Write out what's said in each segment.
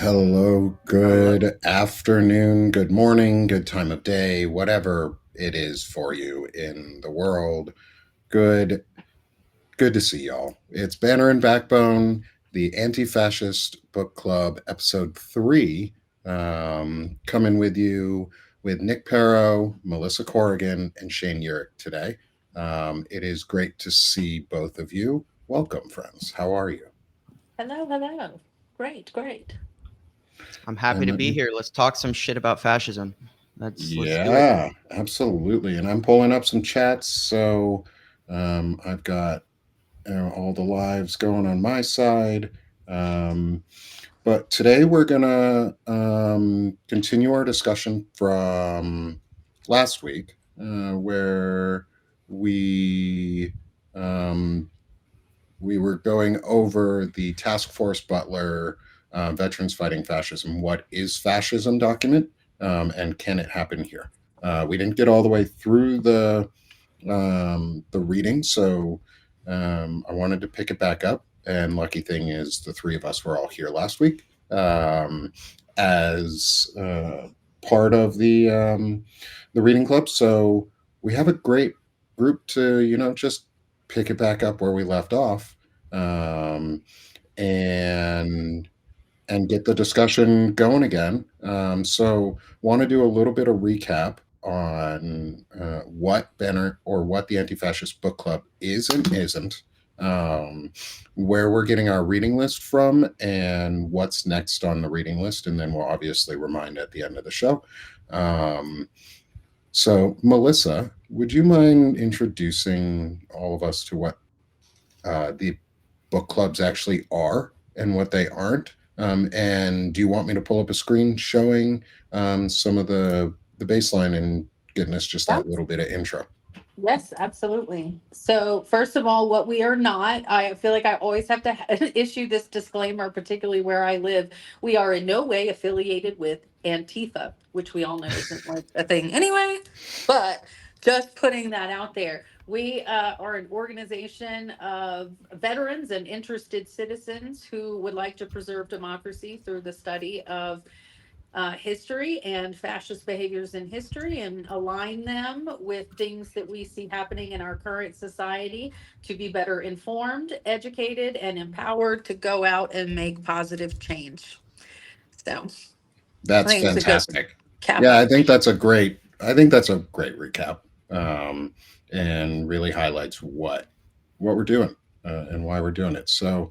Hello, Hello. good afternoon, good morning, good time of day, whatever it is for you in the world. Good, good to see y'all. It's Banner and Backbone, the Anti-Fascist Book Club, episode 3, coming with you with Nick Perro, Melissa Corrigan, and Shane Urick today. It is great to see both of you. Welcome, friends. How are you? Hello, hello. Great, great. I'm happy And to let be me here. Let's talk some shit about fascism. Let's do it. Yeah, absolutely. And I'm pulling up some chats. So I've got all the lives going on my side. Um, but today we're going to continue our discussion from last week, where we um, we were going over the Task Force Butler Veterans Fighting Fascism. What is fascism document? And can it happen here? We didn't get all the way through the reading, so I wanted to pick it back up. And lucky thing is, the three of us were all here last week as part of the reading club. So we have a great group to just pick it back up where we left off, um, and get the discussion going again. So, want to do a little bit of recap on what Banner or what the Anti-Fascist Book Club is and isn't, um, where we're getting our reading list from, and what's next on the reading list, and then we'll obviously remind at the end of the show. Um, so, Melissa, would you mind introducing all of us to what the book clubs actually are and what they aren't? And do you want me to pull up a screen showing some of the baseline and getting us just that Yes, little bit of intro? yes, absolutely. So, first of all, what we are not, I feel like I always have to issue this disclaimer, particularly where I live. We are in no way affiliated with Antifa, which we all know isn't like a thing anyway, but just putting that out there. We are an organization of veterans and interested citizens who would like to preserve democracy through the study of history and fascist behaviors in history and align them with things that we see happening in our current society to be better informed, educated, and empowered to go out and make positive change. So I That's think it's a good fantastic. cap Yeah, on. I think that's a great recap, and really highlights what we're doing and why we're doing it. So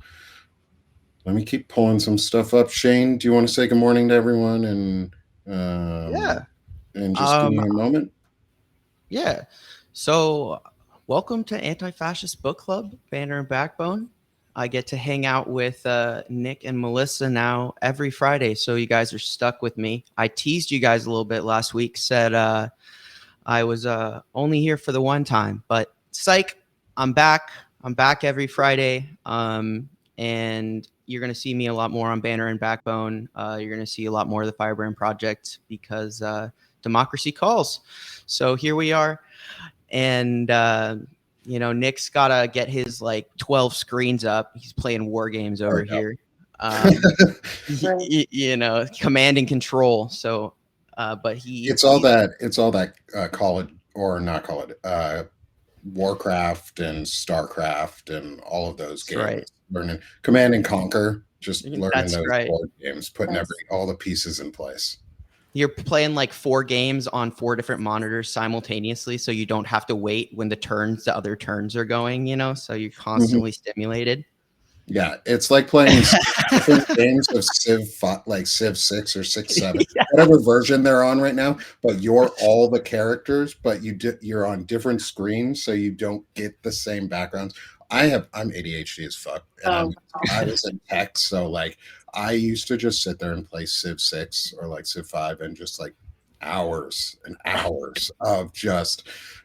let me keep pulling some stuff up. Shane, do you want to say good morning to everyone Yeah. and just give Um. me a moment? Yeah. So, welcome to Anti-Fascist Book Club, Banner and Backbone. I get to hang out with Nick and Melissa now every Friday, so you guys are stuck with me. I teased you guys a little bit last week, said I was only here for the one time, but psych, I'm back. I'm back every Friday. And you're going to see me a lot more on Banner and Backbone. You're going to see a lot more of the Firebrand Project because democracy calls. So here we are. And, Nick's got to get his like 12 screens up. He's playing war games There over we go. here. Right. Command and control. So, but he's It's all that call it or not call it Warcraft and Starcraft and all of those that's games. right. Learning Command and Conquer, just learning That's those right. board games, putting Yes. all the pieces in place. You're playing like 4 games on 4 different monitors simultaneously, so you don't have to wait when the other turns are going, so you're Mhm. constantly stimulated. Yeah, it's like playing different games of like Civ 6 or 6 7, Yeah. whatever version they're on right now, but you're all the characters, but you're on different screens, so you don't get the same backgrounds. I'm ADHD as fuck, and Oh, I was in tech, so like I used to just sit there and play Civ 6 or like Civ 5 and just like hours and hours of just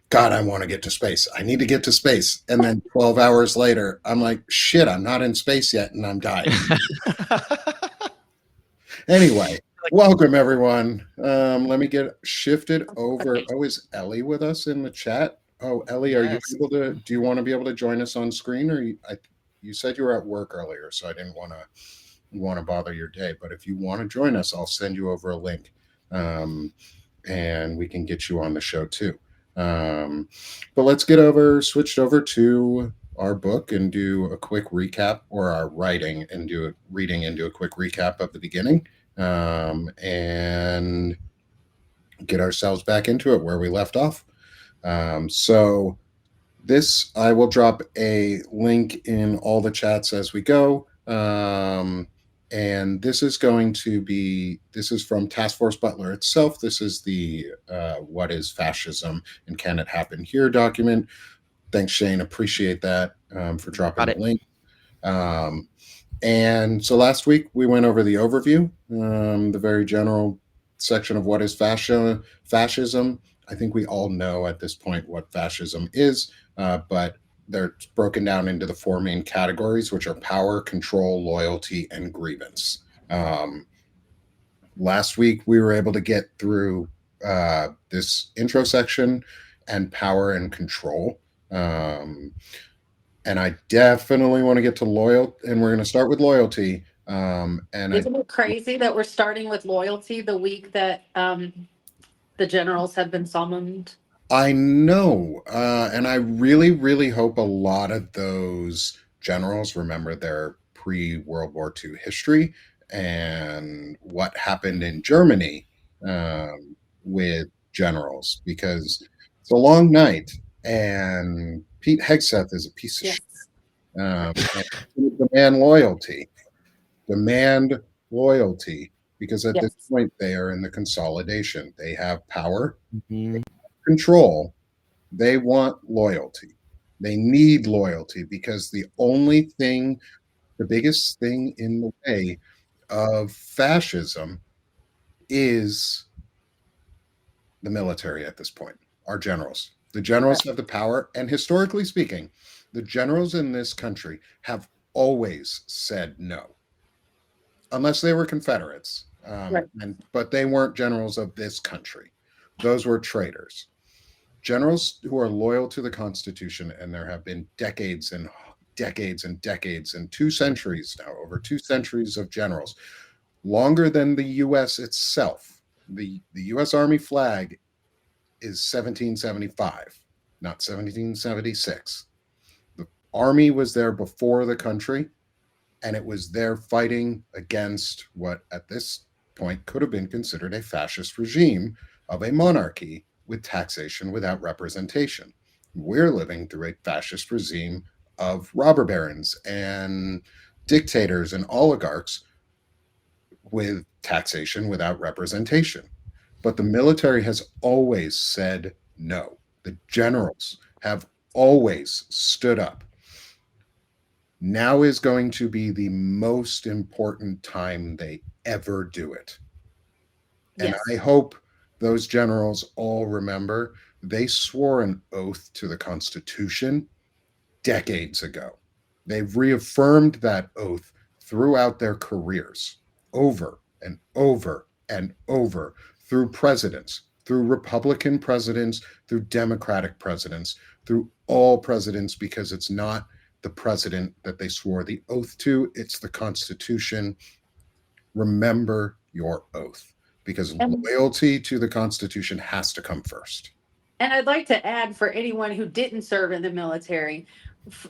God, I want to get to space. I need to get to space. And then 12 hours later, I'm like, shit, I'm not in space yet and I'm dying. Anyway, welcome everyone. Let me get shifted over. Oh, is Ellie with us in the chat? Oh, Ellie, are you Yes. able to? Do you want to be able to join us on screen, or you said you were at work earlier, so I didn't want to want to bother your day. But if you want to join us, I'll send you over a link, um, and we can get you on the show too. Um, but let's switched over to our book and do a quick recap, or our writing and do a reading and do a quick recap of the beginning, and get ourselves back into it where we left off. So this, I will drop a link in all the chats as we go. And this is this is from Task Force Butler itself. This is the What is Fascism and Can It Happen Here document. Thanks, Shane. Appreciate that, for dropping Got the it. link. And so last week we went over the overview, the very general section of what is fascism. I think we all know at this point what fascism is, but they're broken down into the four main categories, which are power, control, loyalty, and grievance. Last week we were able to get through this intro section and power and control. And I definitely want to get to loyal, and we're going to start with loyalty. And Isn't it crazy that we're starting with loyalty the week that the generals have been summoned? I know, and I really, really hope a lot of those generals remember their pre-World War II history and what happened in Germany, with generals, because it's a long night, and Pete Hegseth is a piece of Yes. shit. And demand loyalty, demand loyalty, because at this Yes. point they are in the consolidation. They have power, Mhm. control, they want loyalty. They need loyalty because the biggest thing in the way of fascism is the military at this point, our generals. The generals have the power, and historically speaking, the generals in this country have always said no, unless they were Confederates. Right. But they weren't generals of this country; those were traitors. Generals who are loyal to the Constitution, and there have been decades and decades and decades and 2 centuries now, over 2 centuries of generals, longer than the U.S. itself. The U.S. Army flag is 1775, not 1776. The Army was there before the country, and it was there fighting against what at this point could have been considered a fascist regime of a monarchy with taxation without representation. We're living through a fascist regime of robber barons and dictators and oligarchs with taxation without representation. But the military has always said no. The generals have always stood up. Now is going to be the most important time they ever do it. And Yes. I hope those generals all remember they swore an oath to the Constitution decades ago. They've reaffirmed that oath throughout their careers, over and over and over, through presidents, through Republican presidents, through Democratic presidents, through all presidents, because it's not the president that they swore the oath to, it's the Constitution. Remember your oath, because And loyalty to the Constitution has to come first. And I'd like to add, for anyone who didn't serve in the military,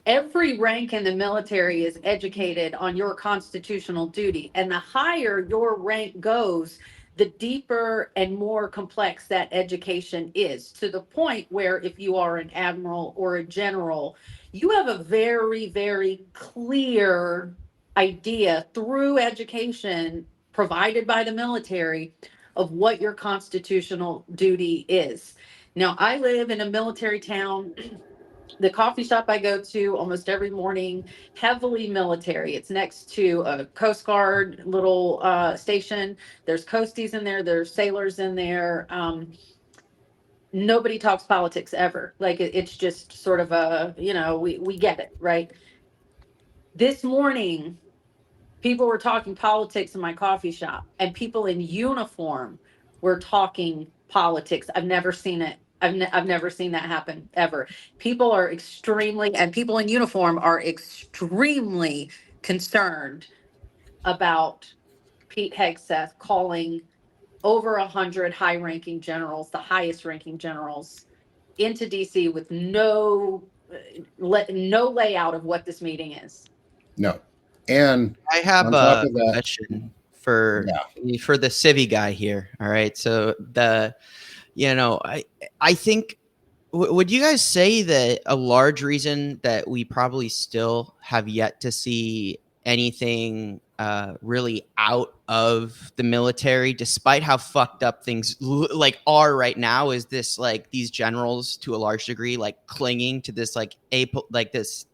every rank in the military is educated on your constitutional duty. And the higher your rank goes, the deeper and more complex that education is, to the point where if you are an admiral or a general, you have a very, very clear idea through education provided by the military of what your constitutional duty is. Now, I live in a military town. The coffee shop I go to almost every morning, heavily military. It's next to a Coast Guard little station. There's coasties in there, there's sailors in there. Nobody talks politics ever. Like it's just sort of we get it, right? This morning, people were talking politics in my coffee shop, and people in uniform were talking politics. I've never seen it. I've never seen that happen ever. People are extremely, and people in uniform are extremely concerned about Pete Hegseth calling over 100 high-ranking generals, the highest-ranking generals, into DC with no layout of what this meeting is. No. And I have on top a of that, question for yeah, the civvy guy here. All right, so I think would you guys say that a large reason that we probably still have yet to see anything really out of the military, despite how fucked up things like are right now, is this like these generals to a large degree like clinging to this like this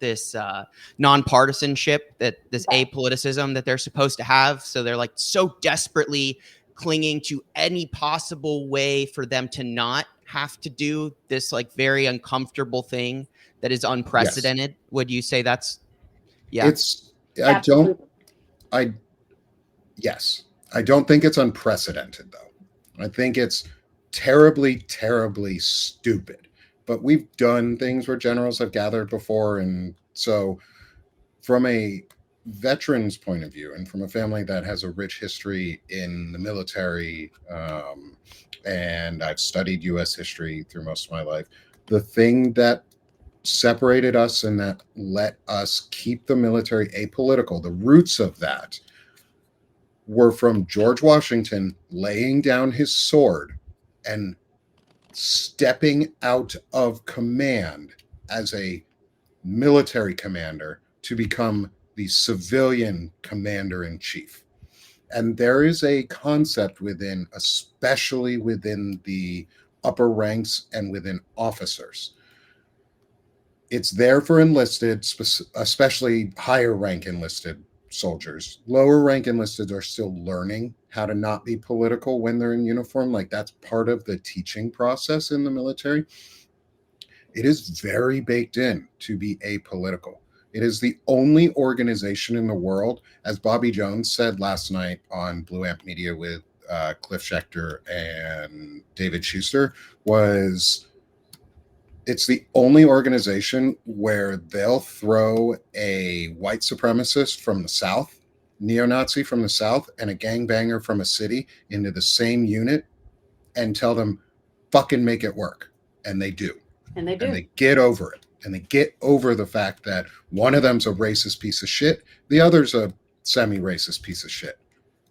nonpartisanship, that this Right. apoliticism that they're supposed to have, so they're like so desperately clinging to any possible way for them to not have to do this like very uncomfortable thing that is yes. unprecedented. Would you say that's yeah? It's I don't Absolutely. I yes. I don't think it's unprecedented though. I think it's terribly, terribly stupid. But we've done things where generals have gathered before, and so from a veteran's point of view and from a family that has a rich history in the military, and I've studied US history through most of my life, the thing that separated us and that let us keep the military apolitical, the roots of that were from George Washington laying down his sword and stepping out of command as a military commander to become the civilian commander in chief. And there is a concept within, especially within the upper ranks and within officers. It's there for enlisted, especially higher rank enlisted soldiers. Lower rank enlisted are still learning how to not be political when they're in uniform. Like that's part of the teaching process in the military. It is very baked in to be apolitical. It is the only organization in the world, as Bobby Jones said last night on Blue Amp Media with Cliff Schechter and David Schuster, was it's the only organization where they'll throw a white supremacist from the South, neo-Nazi from the South, and a gangbanger from a city into the same unit and tell them, fucking make it work. And they do. And they And do. they get over it. And they get over the fact that one of them's a racist piece of shit, the other's a semi-racist piece of shit.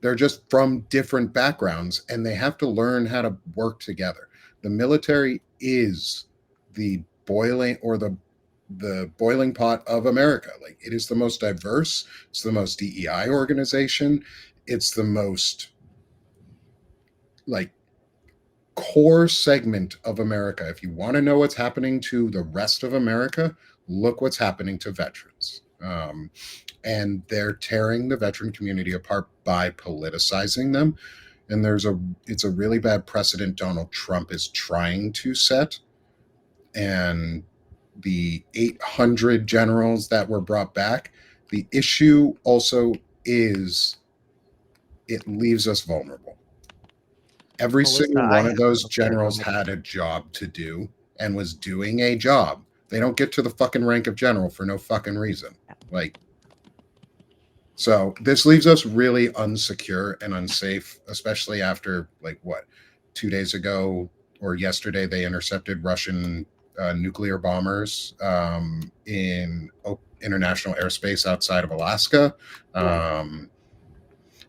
They're just from different backgrounds and they have to learn how to work together. The military is the boiling or the boiling pot of America. Like it is the most diverse, it's the most DEI organization, it's the most like core segment of America. If you want to know what's happening to the rest of America, look what's happening to veterans. And they're tearing the veteran community apart by politicizing them. And it's a really bad precedent Donald Trump is trying to set. And the 800 generals that were brought back, the issue also is it leaves us vulnerable. Every Melissa, single I one have of those oh, sorry, go generals ahead. had a job to do and was doing a job. They don't get to the fucking rank of general for no fucking reason. Like, so this leaves us really unsecure and unsafe, especially after like what 2 days ago or yesterday they intercepted Russian nuclear bombers in international airspace outside of Alaska.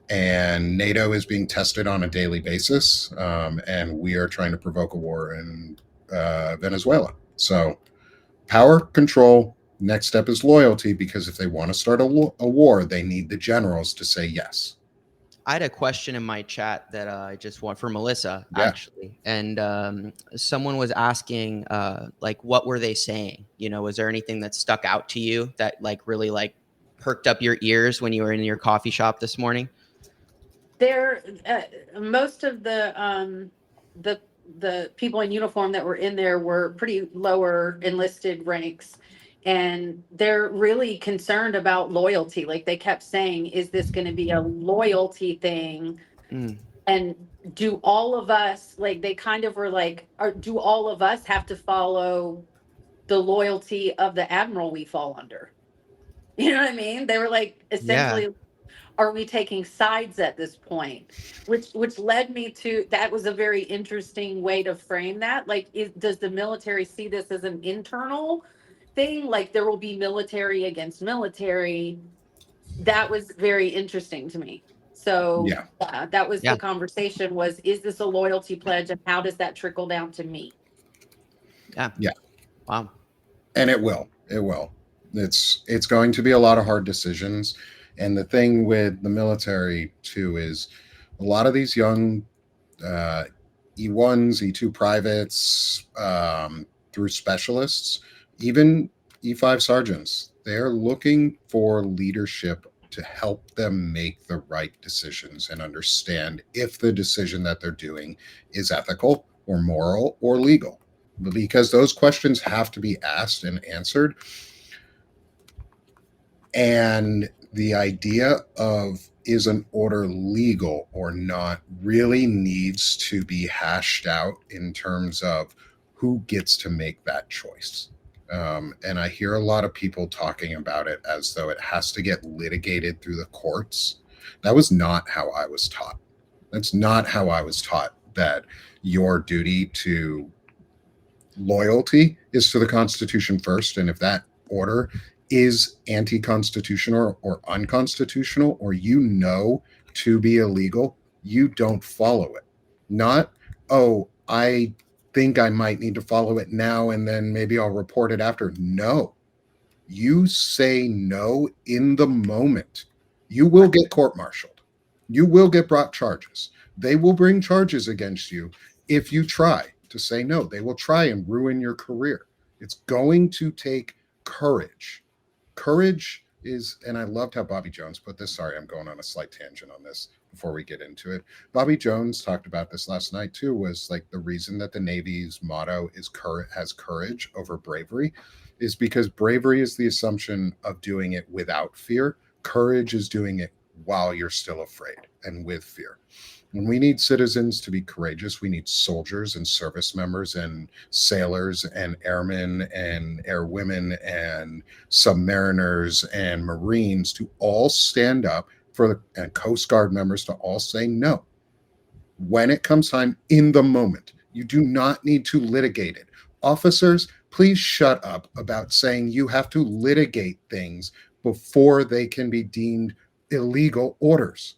And NATO is being tested on a daily basis, and we are trying to provoke a war in Venezuela. So, power control. Next step is loyalty, because if they want to start a war, they need the generals to say yes. I had a question in my chat that I just want for Melissa, Yeah. actually, and someone was asking, like, what were they saying? You know, was there anything that stuck out to you that, like, really, like, perked up your ears when you were in your coffee shop this morning? There, most of the the people in uniform that were in there were pretty lower enlisted ranks, and they're really concerned about loyalty. Like they kept saying, "Is this going to be a loyalty thing?" Mm, And do all of us, like they kind of were like, or do all of us have to follow the loyalty of the admiral we fall under? You know what I mean? They were like yeah. essentially are we taking sides at this point? Which led me to, that was a very interesting way to frame that. Like, does the military see this as an internal thing? Like there will be military against military. That was very interesting to me. So Yeah, that was Yeah. the conversation, was, is this a loyalty pledge and how does that trickle down to me? Yeah. yeah, Wow. and it will. It will. It's going to be a lot of hard decisions, and the thing with the military too is a lot of these young uh, E1s, E2 privates, through specialists, even E5 sergeants. They're looking for leadership to help them make the right decisions and understand if the decision that they're doing is ethical or moral or legal. Because those questions have to be asked and answered. And the idea of is an order legal or not really needs to be hashed out in terms of who gets to make that choice. And I hear a lot of people talking about it as though it has to get litigated through the courts. That was not how I was taught. That's not how I was taught, that your duty to loyalty is to the Constitution first. And if that order is anti constitutional or unconstitutional, or you know to be illegal, you don't follow it. Not, oh, I think I might need to follow it now and then maybe I'll report it after. No, you say no in the moment. You will get court martialed. You will get brought charges. They will bring charges against you if you try to say no. They will try and ruin your career. It's going to take courage. Courage is, and I loved how Bobby Jones put this. Sorry, I'm going on a slight tangent on this before we get into it. Bobby Jones talked about this last night too, was like the reason that the Navy's motto is has courage over bravery is because bravery is the assumption of doing it without fear. Courage is doing it while you're still afraid and with fear. When we need citizens to be courageous, we need soldiers and service members and sailors and airmen and airwomen and submariners and Marines to all stand up for and Coast Guard members to all say no when it comes time in the moment. You do not need to litigate it. Officers, please shut up about saying you have to litigate things before they can be deemed illegal orders.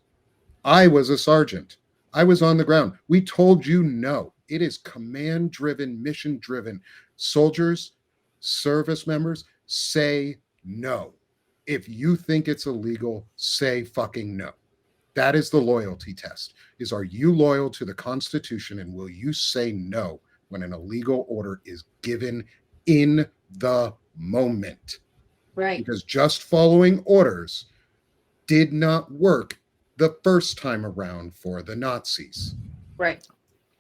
I was a sergeant. I was on the ground. We told you no. It is command driven, mission driven. Soldiers, service members, say no. If you think it's illegal, say fucking no. That is the loyalty test. Is, are you loyal to the Constitution, and will you say no when an illegal order is given in the moment? Right. Because just following orders did not work the first time around for the Nazis. Right.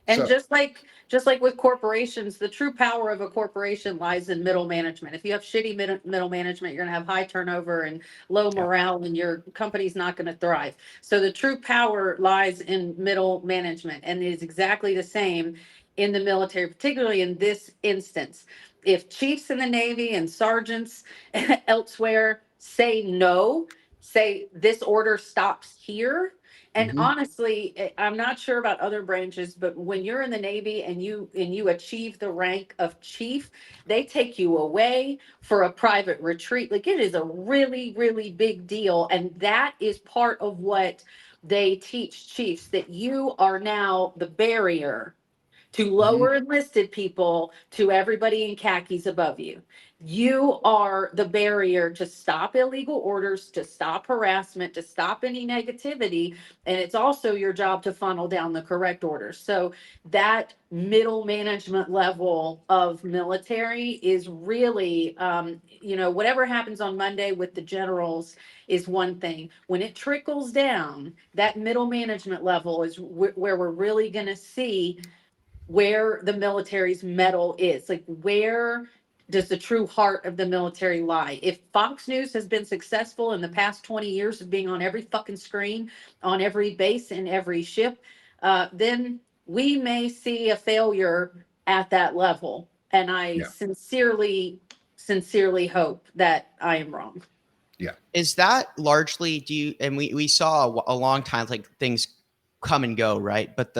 And So, just like with corporations, the true power of a corporation lies in middle management. If you have shitty middle management, you're going to have high turnover and low Yeah. morale, and your company's not going to thrive. So the true power lies in middle management, and it is exactly the same in the military, particularly in this instance. If chiefs in the Navy and sergeants elsewhere say no, say this order stops here, and mhm, honestly, I'm not sure about other branches, but when you're in the Navy and you achieve the rank of chief, they take you away for a private retreat. Like, it is a really, really big deal. And that is part of what they teach chiefs, that you are now the barrier to mhm, lower enlisted people to everybody in khakis above you. You are the barrier to stop illegal orders, to stop harassment, to stop any negativity. And it's also your job to funnel down the correct orders. So that middle management level of military is really, whatever happens on Monday with the generals is one thing. When it trickles down, that middle management level is where we're really going to see where the military's mettle is. Like, where does the true heart of the military lie? If Fox News has been successful in the past 20 years of being on every fucking screen, on every base and every ship, then we may see a failure at that level. And I yeah. sincerely, sincerely hope that I am wrong. Yeah. Is that largely and we saw a long time like things come and go, right? But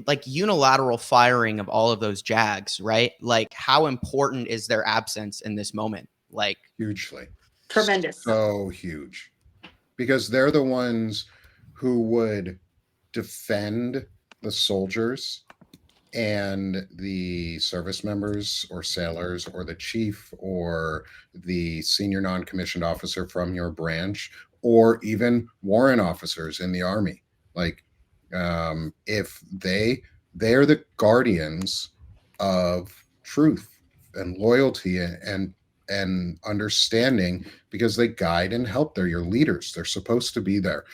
like unilateral firing of all of those JAGs, right? Like how important is their absence in this moment? Like Hugely. Tremendous. So huge. Because they're the ones who would defend the soldiers and the service members or sailors or the chief or the senior non-commissioned officer from your branch or even warrant officers in the army. Like if they're the guardians of truth and loyalty and understanding, because they guide and help. They're your leaders. They're supposed to be there.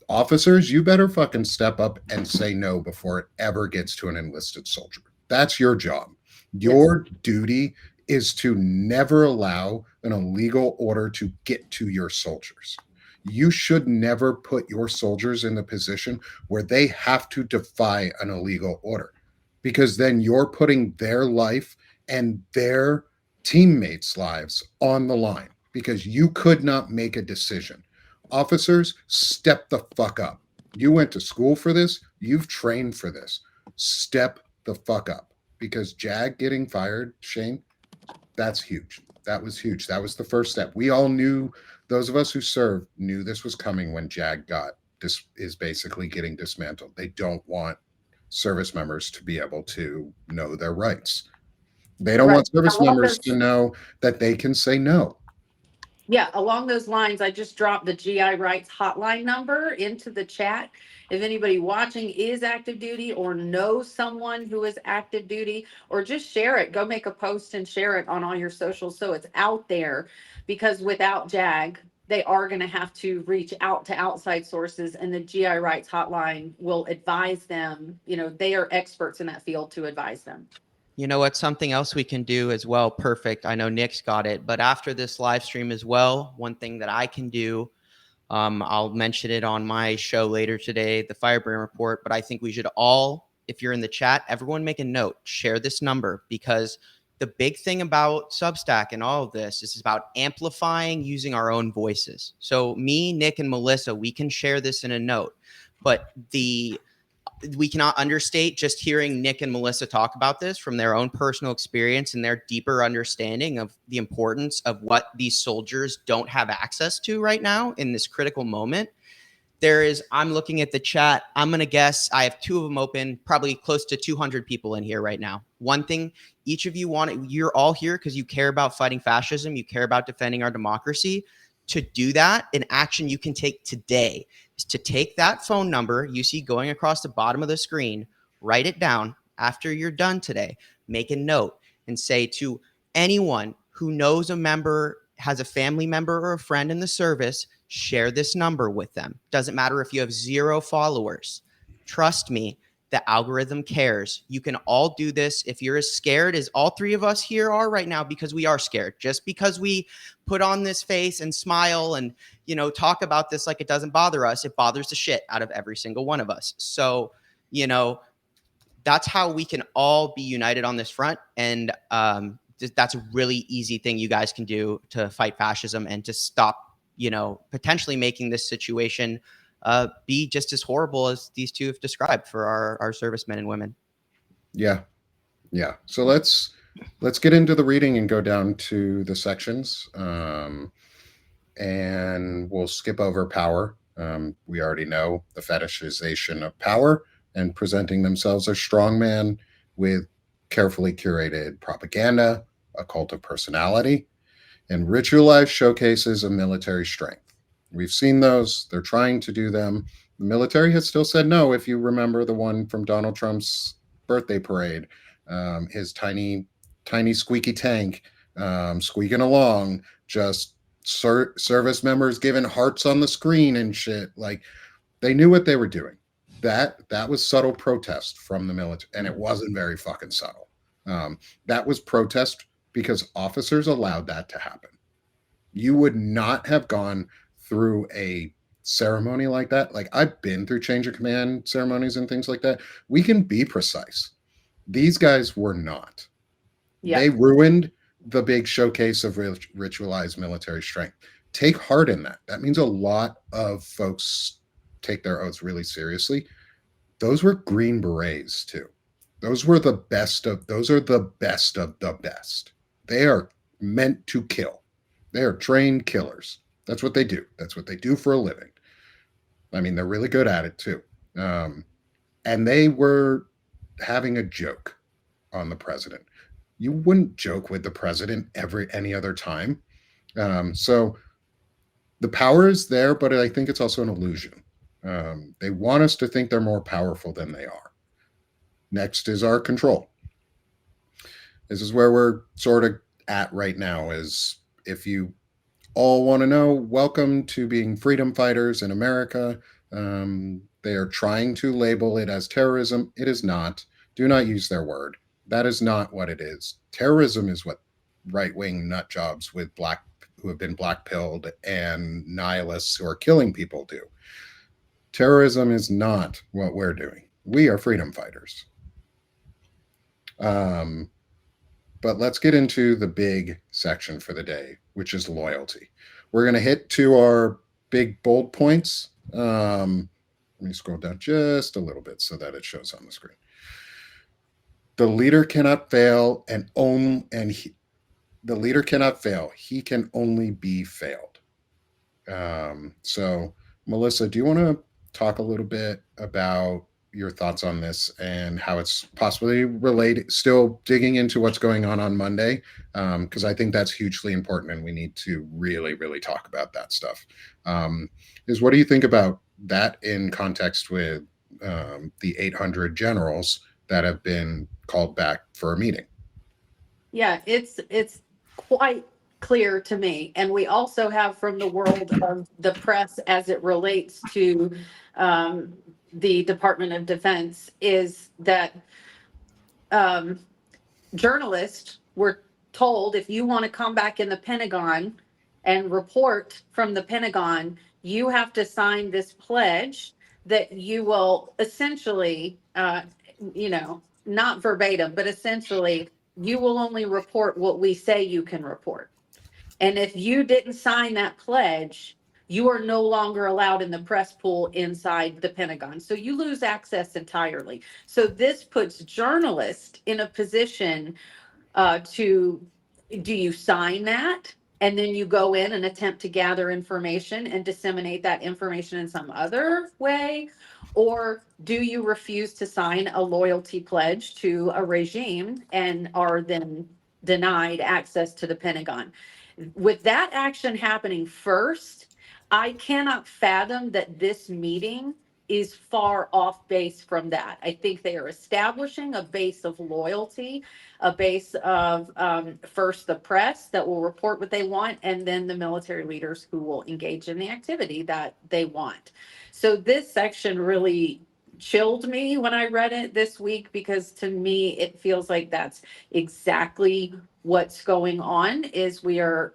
Officers, you better fucking step up and say no before it ever gets to an enlisted soldier. That's your job. Yes. Your duty is to never allow an illegal order to get to your soldiers. You should never put your soldiers in the position where they have to defy an illegal order, because then you're putting their life and their teammates' lives on the line because you could not make a decision. Officers, step the fuck up. You went to school for this. You've trained for this. Step the fuck up. Because Jag getting fired, Shane, that's huge. That was huge. That was the first step. We all knew, those of us who served knew this was coming when Jag got this, is basically getting dismantled. They don't want service members to be able to know their rights. They don't Right. want service Along members to those, know that they can say no. yeah, along those lines, I just dropped the GI rights hotline number into the chat. If anybody watching is active duty or knows someone who is active duty, or just share it, go make a post and share it on all your socials so it's out there. Because without JAG, they are going to have to reach out to outside sources, and the GI rights hotline will advise them. You know, they are experts in that field to advise them. You know what? Something else we can do as well. Perfect. I know Nick's got it, but after this live stream as well, one thing that I can do, I'll mention it on my show later today, the Firebrand Report. But I think we should all, if you're in the chat, everyone make a note, share this number, because the big thing about Substack and all of this is about amplifying using our own voices. So me, Nick, and Melissa, we can share this in a note, but we cannot understate just hearing Nick and Melissa talk about this from their own personal experience and their deeper understanding of the importance of what these soldiers don't have access to right now in this critical moment. I'm looking at the chat. I'm going to guess I have two of them open, probably close to 200 people in here right now. One thing each of you you're all here because you care about fighting fascism. You care about defending our democracy. To do that, an action you can take today is to take that phone number you see going across the bottom of the screen, write it down after you're done today, make a note and say to anyone who knows a member, has a family member or a friend in the service, share this number with them. Doesn't matter if you have 0 followers. Trust me, the algorithm cares. You can all do this if you're as scared as all three of us here are right now, because we are scared. Just because we put on this face and smile and, talk about this like it doesn't bother us, it bothers the shit out of every single one of us. So, that's how we can all be united on this front. And that's a really easy thing you guys can do to fight fascism and to stop, potentially making this situation be just as horrible as these two have described for our servicemen and women. Yeah. Yeah. So let's get into the reading and go down to the sections. And we'll skip over power. We already know the fetishization of power and presenting themselves as strongman with carefully curated propaganda, a cult of personality, and ritualized showcases of military strength. We've seen those. They're trying to do them. The military has still said no. If you remember the one from Donald Trump's birthday parade, his tiny squeaky tank squeaking along, just service members giving hearts on the screen and shit. Like, they knew what they were doing. That was subtle protest from the military, and it wasn't very fucking subtle. That was protest because officers allowed that to happen. You would not have gone through a ceremony like that. Like, I've been through change of command ceremonies and things like that. We can be precise. These guys were not. Yeah. They ruined the big showcase of ritualized military strength. take heart in that. That means a lot of folks take their oaths really seriously. Those were Green Berets too. Those are the best of the best. They are meant to kill. They are trained killers. That's what they do. That's what they do for a living. I mean, they're really good at it too. And they were having a joke on the president. You wouldn't joke with the president any other time. So the power is there, but I think it's also an illusion. They want us to think they're more powerful than they are. Next is our control. This is where we're sort of at right now. Is if you all want to know, welcome to being freedom fighters in America. They are trying to label it as terrorism. It is not. Do not use their word. That is not what it is. Terrorism is what right-wing nut jobs who have been black pilled and nihilists who are killing people do. Terrorism is not what we're doing. We are freedom fighters. But let's get into the big section for the day, which is loyalty. We're going to hit to our big bold points. Let me scroll down just a little bit so that it shows on the screen. The leader cannot fail, the leader cannot fail. He can only be failed. So, Melissa, do you want to talk a little bit about your thoughts on this and how it's possibly related, still digging into what's going on Monday? Because I think that's hugely important and we need to really, really talk about that stuff. What do you think about that in context with the 800 generals that have been called back for a meeting? Yeah, it's quite clear to me. And we also have from the world of the press as it relates to the Department of Defense is that journalists were told, if you want to come back in the Pentagon and report from the Pentagon, you have to sign this pledge that you will essentially, not verbatim, but essentially, you will only report what we say you can report. And if you didn't sign that pledge, you are no longer allowed in the press pool inside the Pentagon. So you lose access entirely. So this puts journalists in a position to, do you sign that? And then you go in and attempt to gather information and disseminate that information in some other way? Or do you refuse to sign a loyalty pledge to a regime and are then denied access to the Pentagon? With that action happening first, I cannot fathom that this meeting is far off base from that. I think they are establishing a base of loyalty, a base of first the press that will report what they want, and then the military leaders who will engage in the activity that they want. So this section really chilled me when I read it this week, because to me, it feels like that's exactly what's going on. Is we are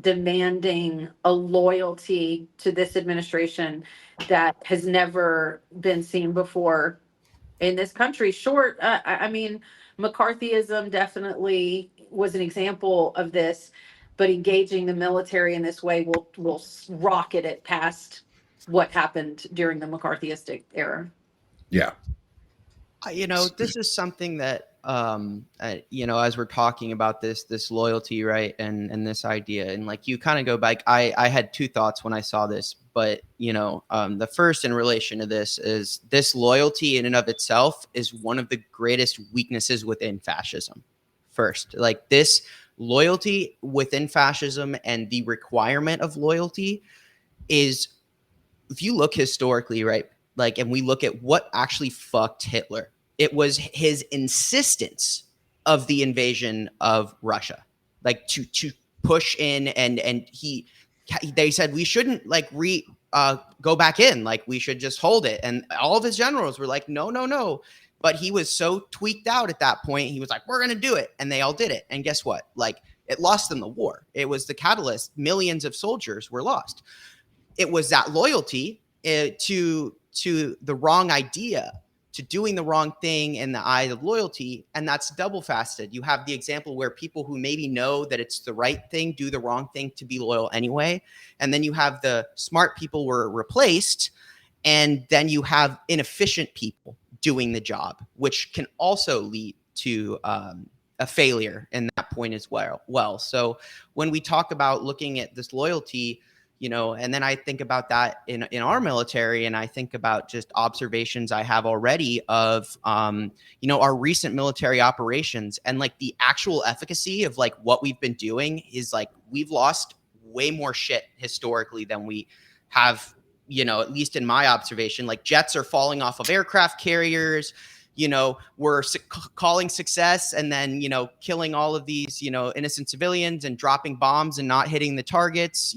demanding a loyalty to this administration that has never been seen before in this country. Short, I mean, McCarthyism definitely was an example of this, but engaging the military in this way will rocket it past what happened during the McCarthyistic era. Yeah. This is something that, as we're talking about this loyalty, right, and this idea, and like you kind of go back, I had two thoughts when I saw this, but the first in relation to this is this loyalty in and of itself is one of the greatest weaknesses within fascism. First, like this loyalty within fascism and the requirement of loyalty is, if you look historically, right, like, and we look at what actually fucked Hitler, it was his insistence of the invasion of Russia, like to push in, and they said we shouldn't go back in, like we should just hold it, and all of his generals were like, no, but he was so tweaked out at that point, he was like, we're gonna do it, and they all did it, and guess what? Like, it lost them the war. It was the catalyst. Millions of soldiers were lost. It was that loyalty to the wrong idea to doing the wrong thing in the eyes of loyalty, and that's double fasted. You have the example where people who maybe know that it's the right thing do the wrong thing to be loyal anyway, and then you have the smart people were replaced, and then you have inefficient people doing the job, which can also lead to a failure in that point as well. So when we talk about looking at this loyalty, and then I think about that in our military, and I think about just observations I have already of, our recent military operations, and like the actual efficacy of like what we've been doing is like, we've lost way more shit historically than we have, at least in my observation. Like jets are falling off of aircraft carriers, we're calling success and then, killing all of these, innocent civilians and dropping bombs and not hitting the targets,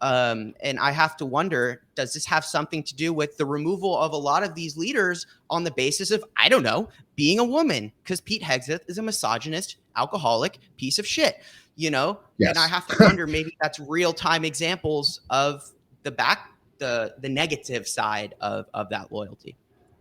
and I have to wonder, does this have something to do with the removal of a lot of these leaders on the basis of, I don't know, being a woman? Because Pete Hegseth is a misogynist, alcoholic piece of shit, Yes. And I have to wonder, maybe that's real-time examples of the negative side of that loyalty.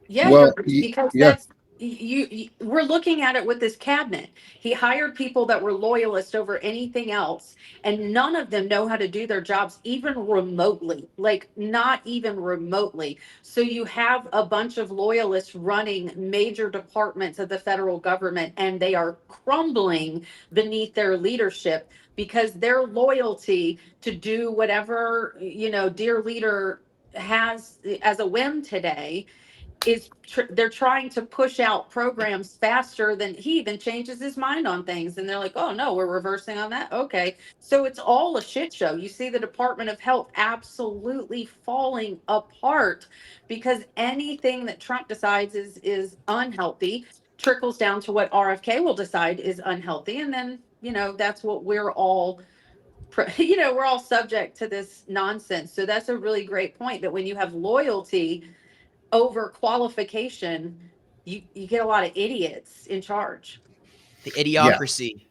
Yeah, Well, because yeah. that's we're looking at it with this cabinet. He hired people that were loyalists over anything else, and none of them know how to do their jobs even remotely, like not even remotely. So you have a bunch of loyalists running major departments of the federal government, and they are crumbling beneath their leadership because their loyalty to do whatever, dear leader has as a whim today is they're trying to push out programs faster than he even changes his mind on things, and they're like, oh no, we're reversing on that. Okay, so it's all a shit show. You see the Department of Health absolutely falling apart because anything that Trump decides is unhealthy trickles down to what RFK will decide is unhealthy, and then that's what we're all we're all subject to this nonsense. So that's a really great point, that when you have loyalty over qualification, you get a lot of idiots in charge. The Yeah. idiocracy.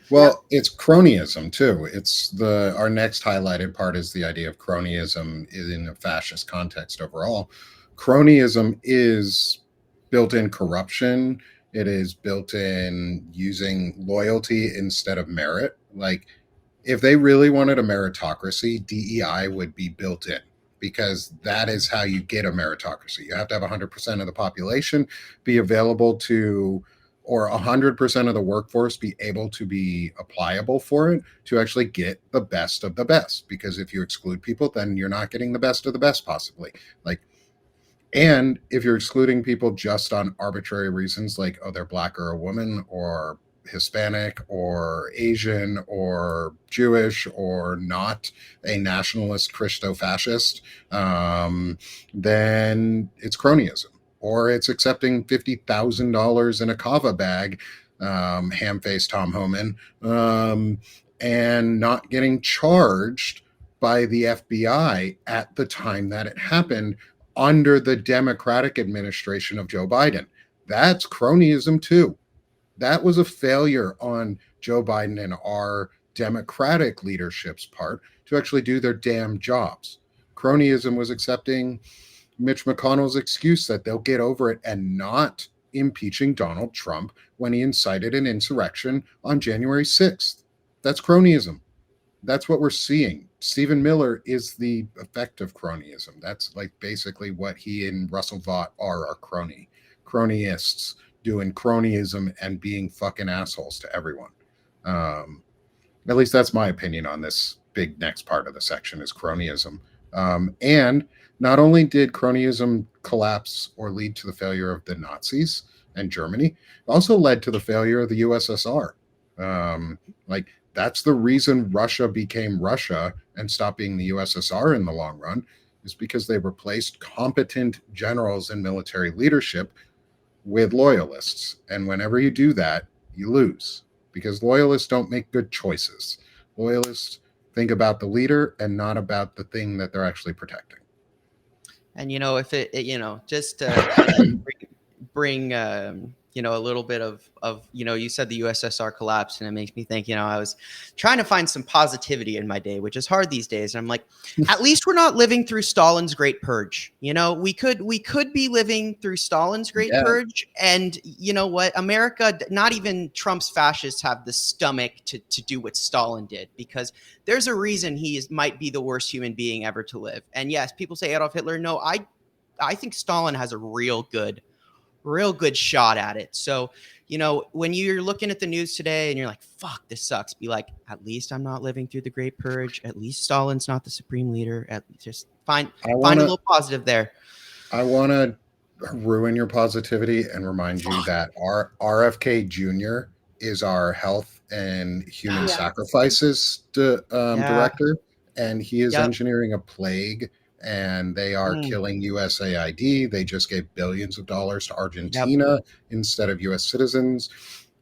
Well, it's cronyism too. It's our next highlighted part is the idea of cronyism in a fascist context overall. Cronyism is built in corruption. It is built in using loyalty instead of merit. Like if they really wanted a meritocracy, DEI would be built in, because that is how you get a meritocracy. You have to have 100% of the population be available to, or 100% of the workforce be able to be applicable for it to actually get the best of the best. Because if you exclude people, then you're not getting the best of the best, possibly. Like, and if you're excluding people just on arbitrary reasons, like, oh, they're black or a woman or Hispanic or Asian or Jewish or not a nationalist Christo fascist, then it's cronyism. Or it's accepting $50,000 in a kava bag, ham faced Tom Homan, and not getting charged by the FBI at the time that it happened under the Democratic administration of Joe Biden. That's cronyism too. That was a failure on Joe Biden and our Democratic leadership's part to actually do their damn jobs. Cronyism was accepting Mitch McConnell's excuse that they'll get over it and not impeaching Donald Trump when he incited an insurrection on January 6th. That's cronyism. That's what we're seeing. Stephen Miller is the effect of cronyism. That's like basically what he and Russell Vought are cronyists doing cronyism and being fucking assholes to everyone. At least that's my opinion on this big next part of the section is cronyism. And not only did cronyism collapse or lead to the failure of the Nazis and Germany, it also led to the failure of the USSR. Like that's the reason Russia became Russia and stopped being the USSR in the long run, is because they replaced competent generals and military leadership with loyalists. And whenever you do that, you lose, because loyalists don't make good choices. Loyalists think about the leader and not about the thing that they're actually protecting. And if it just to kind of bring a little bit of, you said the USSR collapsed, and it makes me think, I was trying to find some positivity in my day, which is hard these days. And I'm like, at least we're not living through Stalin's Great Purge. We could be living through Stalin's Great Purge. And you know what? America, not even Trump's fascists have the stomach to do what Stalin did, because there's a reason might be the worst human being ever to live. And yes, people say Adolf Hitler. No, I think Stalin has a real good shot at it. So, when you're looking at the news today and you're like, fuck, this sucks, be like, at least I'm not living through the Great Purge. At least Stalin's not the supreme leader. At least just find a little positive there. I want to ruin your positivity and remind you that our RFK Jr. is our health and human sacrifices director, and he is engineering a plague, and they are killing USAID. They just gave billions of dollars to Argentina instead of US citizens.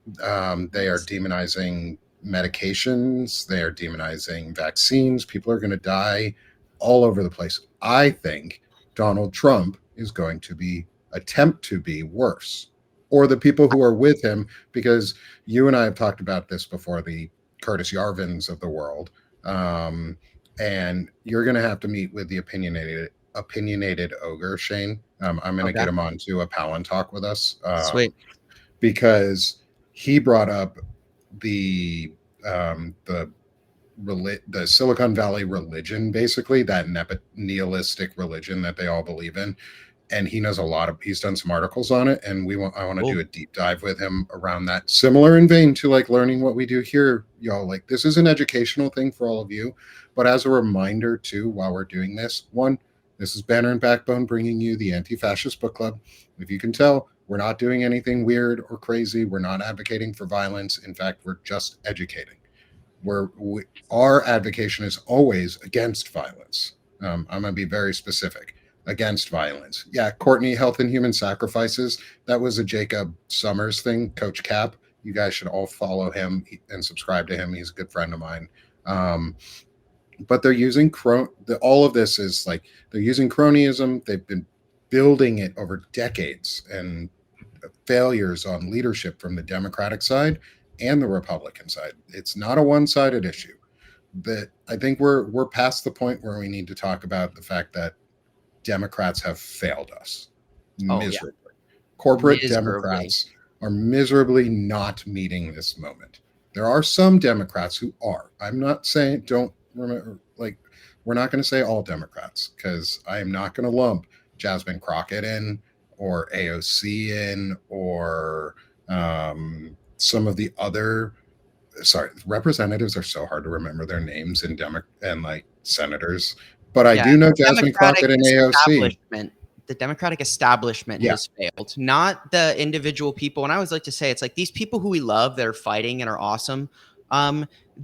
They are demonizing medications. They are demonizing vaccines. People are going to die all over the place. I think Donald Trump is going to attempt to be worse, or the people who are with him, because you and I have talked about this before, the Curtis Yarvins of the world. And you're going to have to meet with the opinionated ogre, Shane. I'm going to get him on to a Palin talk with us. Sweet. Because he brought up the Silicon Valley religion, basically that nihilistic religion that they all believe in, and he knows he's done some articles on it, and I want to do a deep dive with him around that, similar in vein to like learning what we do here, y'all. Like, this is an educational thing for all of you, but as a reminder too, while we're doing this, this is Banner and Backbone bringing you the Anti-Fascist Book Club. If you can tell, we're not doing anything weird or crazy. We're not advocating for violence. In fact, we're just educating. Our advocation is always against violence. I'm going to be very specific. Against violence. Yeah, Courtney, health and human sacrifices. That was a Jacob Summers thing, Coach Cap. You guys should all follow him and subscribe to him. He's a good friend of mine. But they're using all of this is like, they're using cronyism. They've been building it over decades, and failures on leadership from the Democratic side and the Republican side. It's not a one-sided issue. But I think we're past the point where we need to talk about the fact that Democrats have failed us miserably. Corporate Democrats are miserably not meeting this moment. There are some Democrats who are. I'm not saying, don't remember, like, we're not going to say all Democrats, because I am not going to lump Jasmine Crockett in, or AOC in, or some of the other. Sorry, representatives are so hard to remember their names, and like senators. But I do know Jasmine Crockett and AOC. The Democratic establishment has failed, not the individual people. And I always like to say, it's like these people who we love that are fighting and are awesome.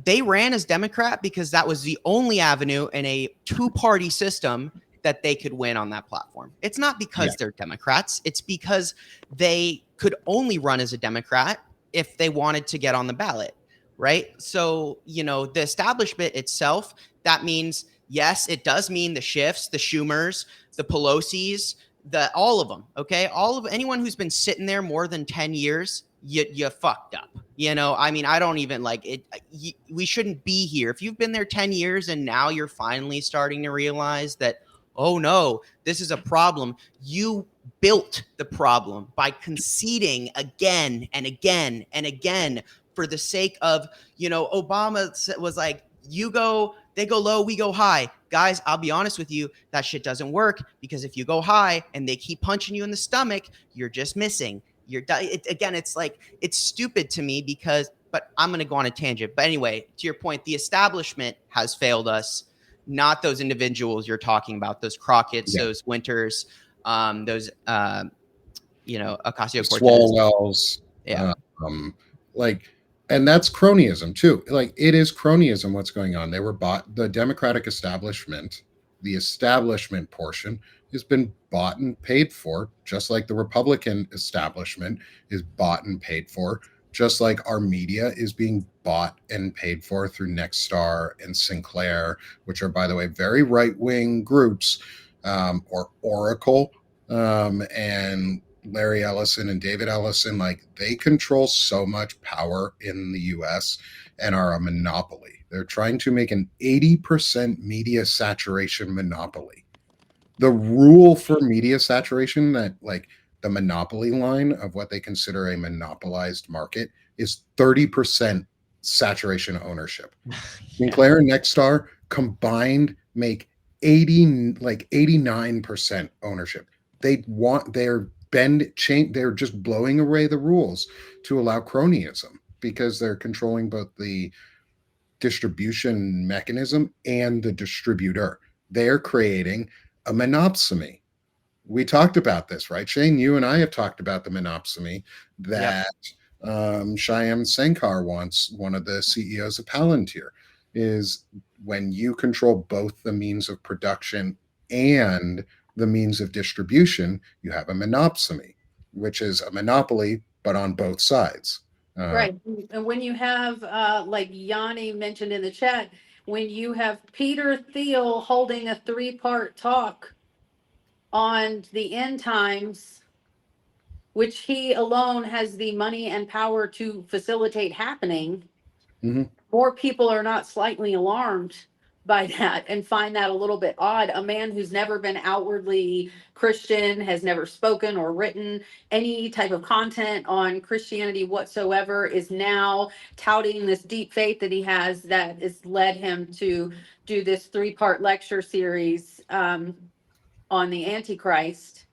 They ran as Democrat because that was the only avenue in a two-party system that they could win on that platform. It's not because they're Democrats. It's because they could only run as a Democrat if they wanted to get on the ballot, right? So, the establishment itself, that means, yes, it does mean the Schiffs, the Schumers, the Pelosi's, all of them, okay? Anyone who's been sitting there more than 10 years, you fucked up. I don't even like it. We shouldn't be here. If you've been there 10 years and now you're finally starting to realize that, oh no, this is a problem. You built the problem by conceding again and again and again for the sake of, Obama was like, they go low, we go high. Guys, I'll be honest with you, that shit doesn't work, because if you go high and they keep punching you in the stomach, you're just missing. It's like, it's stupid to me but I'm going to go on a tangent. But anyway, to your point, the establishment has failed us, not those individuals you're talking about, those Crockett's, those Winters, those, Ocasio-Cortez. Swalwells. And that's cronyism too. Like, it is cronyism what's going on. They were bought. The Democratic establishment, the establishment portion, has been bought and paid for, just like the Republican establishment is bought and paid for, just like our media is being bought and paid for through Nexstar and Sinclair, which are, by the way, very right-wing groups, or Oracle, and Larry Ellison and David Ellison, like they control so much power in the US and are a monopoly. They're trying to make an 80% media saturation monopoly. The rule for media saturation, that like the monopoly line of what they consider a monopolized market, is 30% saturation ownership. Yeah. Sinclair and Nexstar combined make 80, like 89% ownership. They're just blowing away the rules to allow cronyism because they're controlling both the distribution mechanism and the distributor. They're creating a monopsony. We talked about this, right, Shane? You and I have talked about the monopsony Yep. that Shyam Sankar wants, one of the CEOs of Palantir, is when you control both the means of production and the means of distribution, you have a monopsony, which is a monopoly, but on both sides. Uh, Right. And when you have, like Yanni mentioned in the chat, when you have Peter Thiel holding a three-part talk on the end times, which he alone has the money and power to facilitate happening, mhm. more people are not slightly alarmed by that and find that a little bit odd. A man who's never been outwardly Christian, has never spoken or written any type of content on Christianity whatsoever, is now touting this deep faith that he has that has led him to do this three-part lecture series on the Antichrist.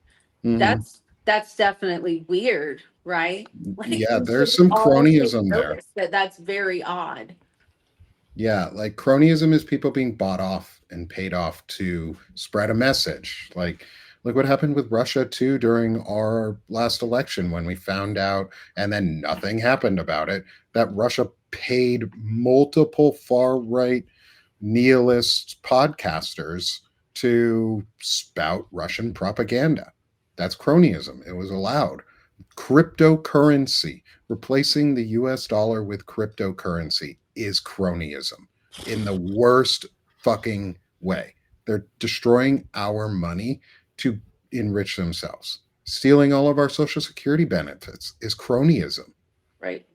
Mhm. That's definitely weird, right? Like Yeah, we there's should some all take cronyism there. notice that that's very odd. Yeah, like cronyism is people being bought off and paid off to spread a message. Like, look what happened with Russia too during our last election when we found out, and then nothing happened about it, that Russia paid multiple far right nihilist podcasters to spout Russian propaganda. That's cronyism. It was allowed. Cryptocurrency, replacing the US dollar with cryptocurrency, is cronyism in the worst fucking way. They're destroying our money to enrich themselves. Stealing all of our social security benefits is cronyism. Right.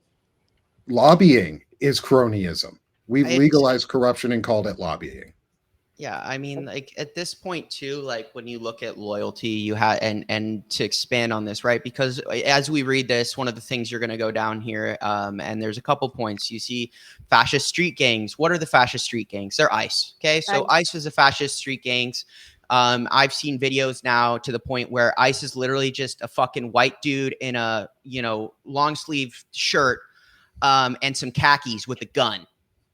Lobbying is cronyism. We've It's legalized corruption and called it lobbying. Yeah, I mean, like at this point too, like when you look at loyalty, you have and to expand on this, right? Because as we read this, one of the things you're going to go down here, and there's a couple points. You see, fascist street gangs. What are the fascist street gangs? They're ICE. Okay, so Right. ICE is a fascist street gangs. I've seen videos now to the point where ICE is literally just a fucking white dude in a long sleeve shirt, and some khakis with a gun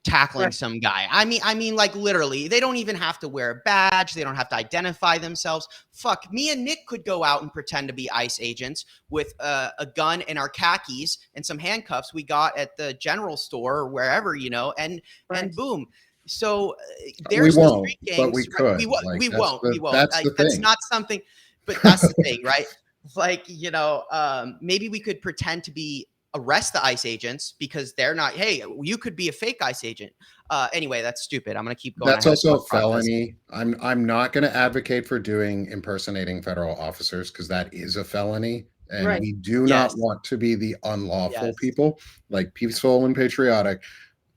tackling Right. some guy. I mean, like literally, they don't even have to wear a badge. They don't have to identify themselves. Fuck, me and Nick could go out and pretend to be ICE agents with a gun and our khakis and some handcuffs we got at the general store or wherever, and Right. boom. So We there's the won't, street but gangs. we Right? could. We won't. Like We won't. We won't. that's the Like, that's thing. not something. But that's the thing, right? Like maybe we could pretend to be arrest the ICE agents because they're not. Hey, you could be a fake ICE agent. Anyway, that's stupid. I'm gonna keep going. I That's had a also a thought process. felony. I'm not going to advocate for doing impersonating federal officers because that is a felony, and Right. we do Yes. not want to be the unlawful Yes. people, like peaceful and patriotic.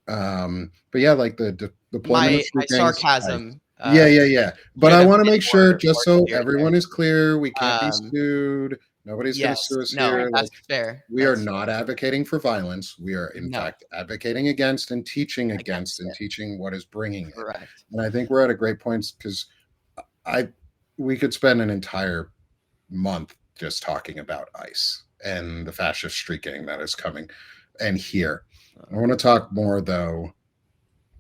But yeah, like the deployment of My street gangs. sarcasm Yeah, yeah, yeah. But should I have want to been make sure, more just so clear everyone there. is clear, we can't be Um, sued. Nobody's going to yes. sue us No, here. Right. that's Like, fair. we are That's not advocating for violence. We are, in no fact, advocating against and teaching against against and it. teaching what is bringing it. Correct. And I think we're at a great point because I we could spend an entire month just talking about ICE and the fascist streaking that is coming and here. I want to talk more though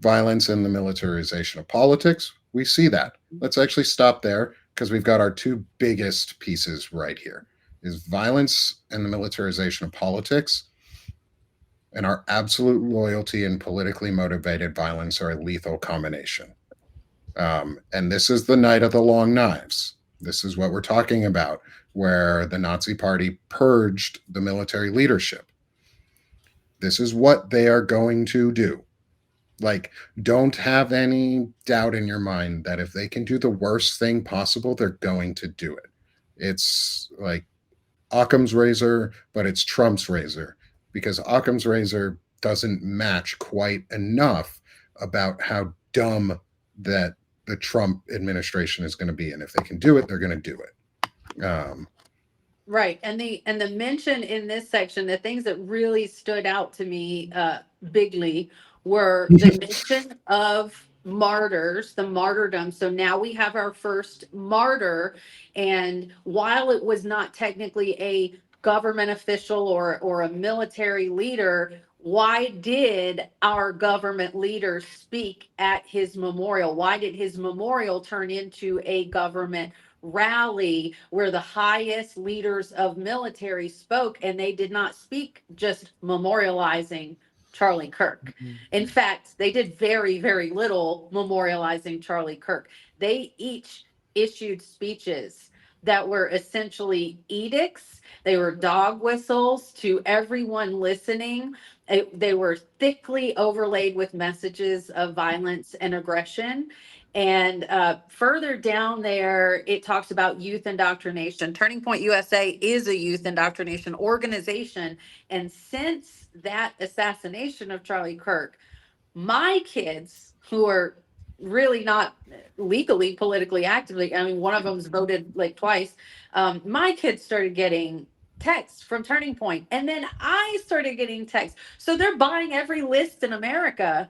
violence and the militarization of politics. We see that. Let's actually stop there because we've got our two biggest pieces right here is violence and the militarization of politics, and our absolute loyalty and politically motivated violence are a lethal combination. And this is the night of the long knives. This is what we're talking about, where the Nazi Party purged the military leadership. This is what they are going to do. Like, don't have any doubt in your mind that if they can do the worst thing possible, they're going to do it. It's like Occam's razor, but it's Trump's razor, because Occam's razor doesn't match quite enough about how dumb that the Trump administration is going to be. And if they can do it, they're going to do it. Right. And the mention in this section, the things that really stood out to me bigly were the mention of martyrs, the martyrdom. So now we have our first martyr. And while it was not technically a government official or a military leader, why did our government leader speak at his memorial? Why did his memorial turn into a government rally where the highest leaders of military spoke, and they did not speak just memorializing Charlie Kirk? In fact, they did very, very little memorializing Charlie Kirk. They each issued speeches that were essentially edicts. They were dog whistles to everyone listening. They were thickly overlaid with messages of violence and aggression. And further down there, it talks about youth indoctrination. Turning Point USA is a youth indoctrination organization. And since that assassination of Charlie Kirk, my kids, who are really not legally politically actively, I mean, one of them's voted like twice, my kids started getting texts from Turning Point, and then I started getting texts. So they're buying every list in America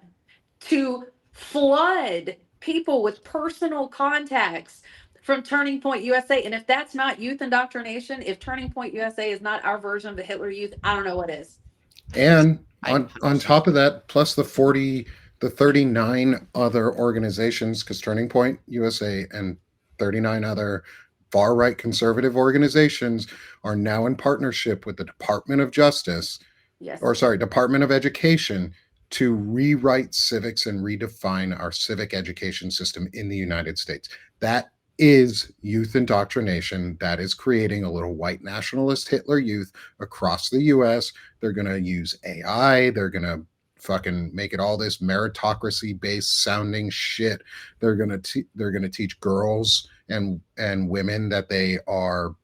to flood people with personal contacts from Turning Point USA. And if that's not youth indoctrination, if Turning Point USA is not our version of the Hitler Youth, I don't know what is. And I on top of that, plus the 39 other organizations, because Turning Point USA and 39 other far right conservative organizations are now in partnership with the Department of Justice, Yes. or sorry, Department of Education, to rewrite civics and redefine our civic education system in the United States. That is youth indoctrination. That is creating a little white nationalist Hitler Youth across the US. They're going to use AI. They're going to fucking make it all this meritocracy based sounding shit. They're going to teach girls and women that they are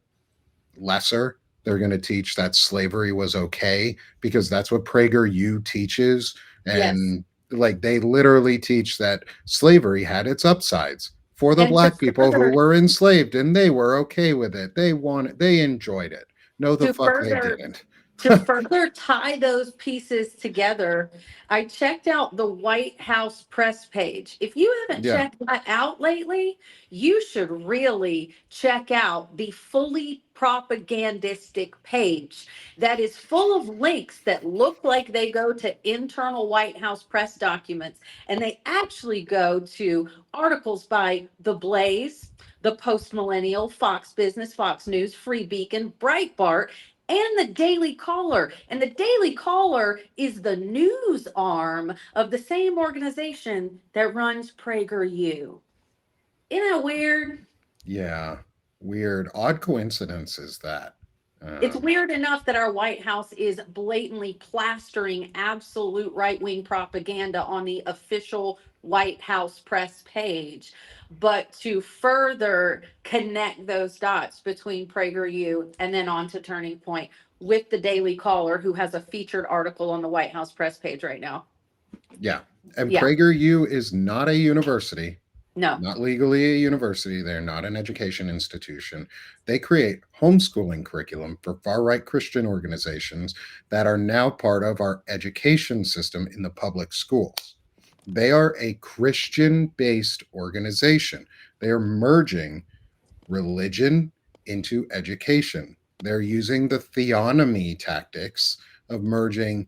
lesser. They're going to teach that slavery was okay, because that's what PragerU teaches. Yes. And like they literally teach that slavery had its upsides for the And to black people who further were enslaved, and they were okay with it. They enjoyed it. No, the to fuck they further didn't. to further tie those pieces together, I checked out the White House press page. If you haven't Yeah. checked that out lately, you should really check out the fully propagandistic page that is full of links that look like they go to internal White House press documents, and they actually go to articles by The Blaze, The Post Millennial, Fox Business, Fox News, Free Beacon, Breitbart, and the Daily Caller. And the Daily Caller is the news arm of the same organization that runs PragerU. Isn't that weird? Yeah. Weird. Odd coincidence is that. It's Um, weird enough that our White House is blatantly plastering absolute right wing propaganda on the official White House press page. But to further connect those dots between PragerU and then on to Turning Point with the Daily Caller, who has a featured article on the White House press page right now. yeah. And Yeah, PragerU is not a university. no. Not legally a university. They're not an education institution. They create homeschooling curriculum for far right Christian organizations that are now part of our education system in the public schools. They are a Christian based organization. They are merging religion into education. They're using the theonomy tactics of merging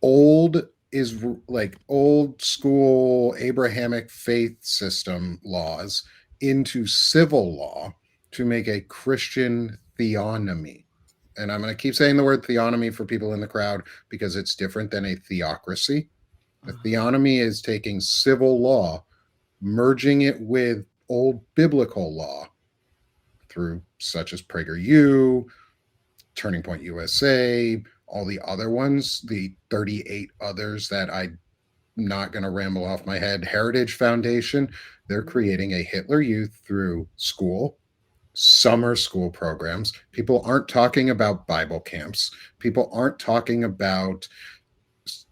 old is like old school Abrahamic faith system laws into civil law to make a Christian theonomy. And I'm going to keep saying the word theonomy for people in the crowd because it's different than a theocracy. A theonomy is taking civil law, merging it with old biblical law through such as PragerU, Turning Point USA, all the other ones, the 38 others that I'm not going to ramble off my head. Heritage Foundation, they're creating a Hitler Youth through school, summer school programs. People aren't talking about Bible camps. People aren't talking about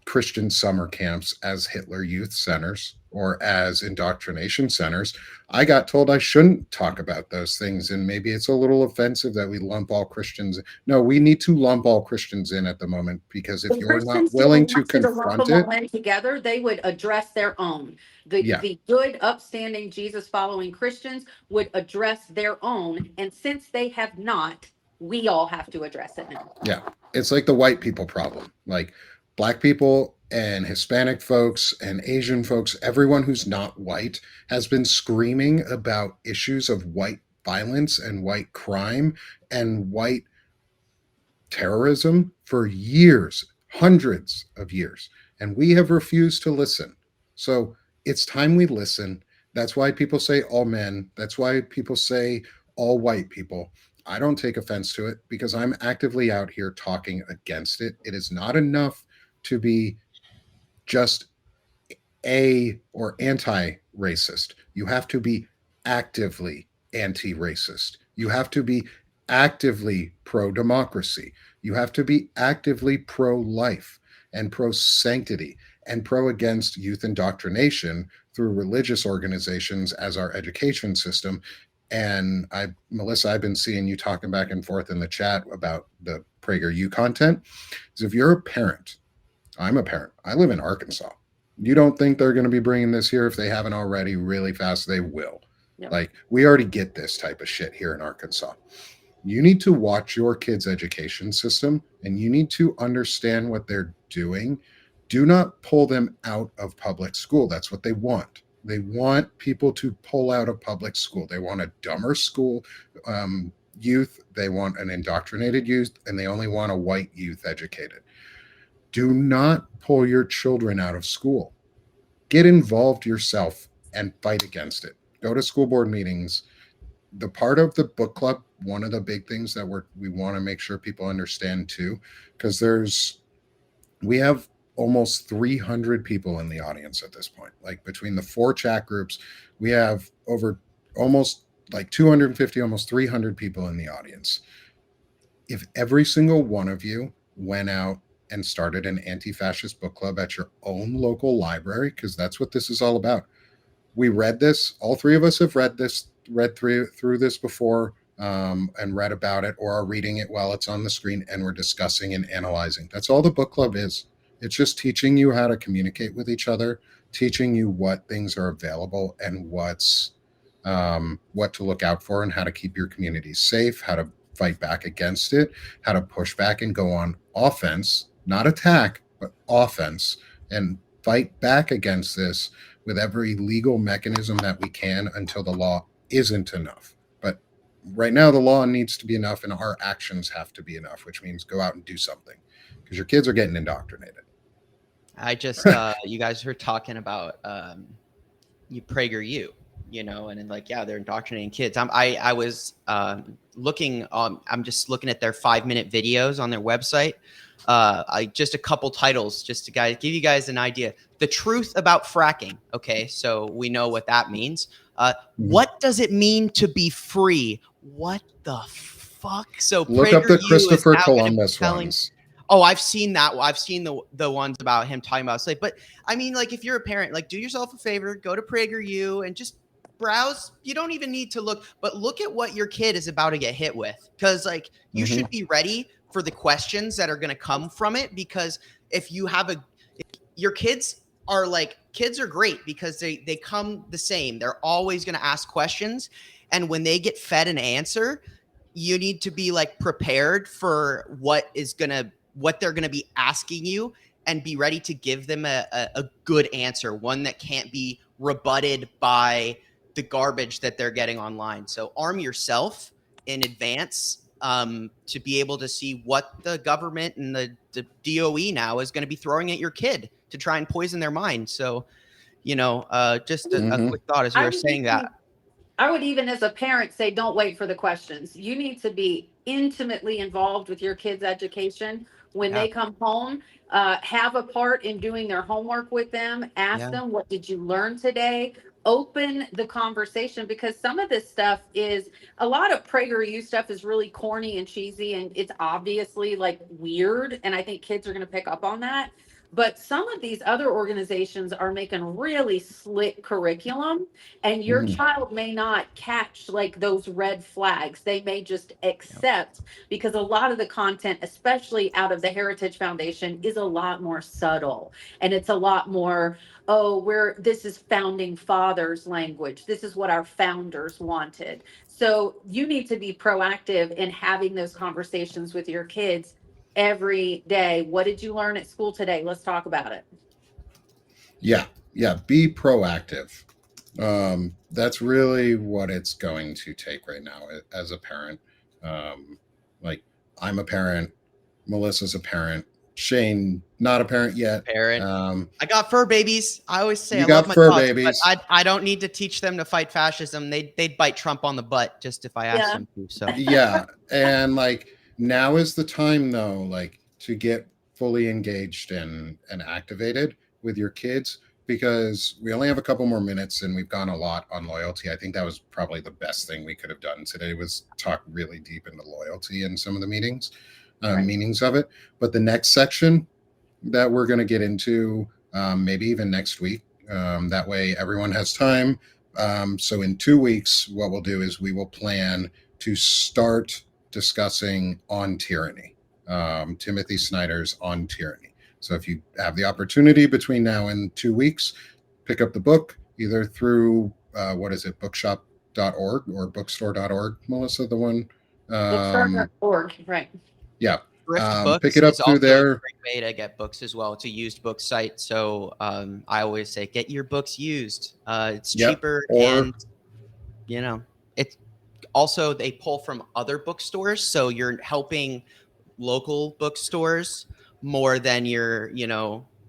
Christian summer camps as Hitler Youth Centers or as indoctrination centers. I got told I shouldn't talk about those things, and maybe it's a little offensive that we lump all Christians. No, we need to lump all Christians in at the moment, because if If you're not Christians willing didn't to want you to lump confront them all it, in together, they would address their own. The yeah, the good, upstanding, Jesus following Christians would address their own. And since they have not, we all have to address it now. yeah, it's like the white people problem. Like black people and Hispanic folks and Asian folks, everyone who's not white has been screaming about issues of white violence and white crime and white terrorism for years, hundreds of years, and we have refused to listen. So it's time we listen. That's why people say all men. That's why people say all white people. I don't take offense to it because I'm actively out here talking against it. It is not enough to be just a or anti-racist. You have to be actively anti-racist. You have to be actively pro-democracy. You have to be actively pro-life and pro-sanctity and pro against youth indoctrination through religious organizations as our education system. And Melissa, I've been seeing you talking back and forth in the chat about the PragerU content. So if you're a parent, I'm a parent. I live in Arkansas. You don't think they're going to be bringing this here? If they haven't already, really fast, they will. Yep. Like, we already get this type of shit here in Arkansas. You need to watch your kids' education system and you need to understand what they're doing. Do not pull them out of public school. That's what they want. They want people to pull out of public school. They want a dumber school youth. They want an indoctrinated youth, and they only want a white youth educated. Do not pull your children out of school. Get involved yourself and fight against it. Go to school board meetings. The part of the book club, one of the big things that we want to make sure people understand too, because we have almost 300 people in the audience at this point. Like between the 4 chat groups, we have over almost like 250, almost 300 people in the audience. If every single one of you went out and started an anti-fascist book club at your own local library, because that's what this is all about. We read this. All 3 of us have read through this before, and read about it, or are reading it while it's on the screen, and we're discussing and analyzing. That's all the book club is. It's just teaching you how to communicate with each other, teaching you what things are available and what to look out for, and how to keep your community safe, how to fight back against it, how to push back and go on offense, not attack, but offense, and fight back against this with every legal mechanism that we can until the law isn't enough. But right now, the law needs to be enough, and our actions have to be enough, which means go out and do something, because your kids are getting indoctrinated. I just, you guys were talking about you PragerU, and then like, yeah, they're indoctrinating kids. I was looking, I'm just looking at their 5-minute videos on their website. I just a couple titles just to give you guys an idea. The truth about fracking. Okay, so we know what that means. What does it mean to be free? What the fuck? So look up the PragerU Christopher is now Columbus ones. Oh, I've seen that. I've seen the ones about him talking about slave. But I mean, like, if you're a parent, like, do yourself a favor, go to PragerU and just browse. You don't even need to look, but look at what your kid is about to get hit with, because like you should be ready for the questions that are going to come from it. Because if you have your kids are great because they come the same. They're always going to ask questions, and when they get fed an answer, you need to be like prepared for what they're going to be asking you, and be ready to give them a good answer, one that can't be rebutted by the garbage that they're getting online. So arm yourself in advance to be able to see what the government and the DOE now is going to be throwing at your kid to try and poison their mind. So, just a quick thought as you were saying that. I would even as a parent say, don't wait for the questions. You need to be intimately involved with your kids' education. When they come home, have a part in doing their homework with them. Ask them, what did you learn today? open the conversation, because some of this stuff is, a lot of PragerU stuff is really corny and cheesy, and it's obviously like weird, and I think kids are going to pick up on that. But some of these other organizations are making really slick curriculum, and your Mhm. child may not catch like those red flags. They may just Yep. accept, because a lot of the content, especially out of the Heritage Foundation, is a lot more subtle, and it's a lot more, oh, this is founding fathers language. This is what our founders wanted. So you need to be proactive in having those conversations with your kids every day. What did you learn at school today? Let's talk about it. Yeah, yeah. Be proactive. That's really what it's going to take right now as a parent. Um, like, I'm a parent, Melissa's a parent, Shane not a parent yet. Parent. Um, I got fur babies. I always say you I love got my fur dogs, but babies. I don't need to teach them to fight fascism. They'd bite Trump on the butt just if I asked Yeah. them to. So Yeah, and like now is the time though, like to get fully engaged and activated with your kids, because we only have a couple more minutes and we've gone a lot on loyalty. I think that was probably the best thing we could have done today, was talk really deep into loyalty in some of the Right. meanings of it. But the next section that we're going to get into, maybe even next week. That way, everyone has time. So, in 2 weeks, what we'll do is we will plan to start discussing On Tyranny, Timothy Snyder's On Tyranny. So, if you have the opportunity between now and 2 weeks, pick up the book either through what is it, bookshop.org or bookstore.org, Melissa, the one. Um, Bookstore.org. Right. yeah, Thrift pick Books it is up through also a there. great way to get books as well. It's a used book site, so I always say get your books used. It's Yep. cheaper, Or and you know it's also they pull from other bookstores, so you're helping local bookstores more than your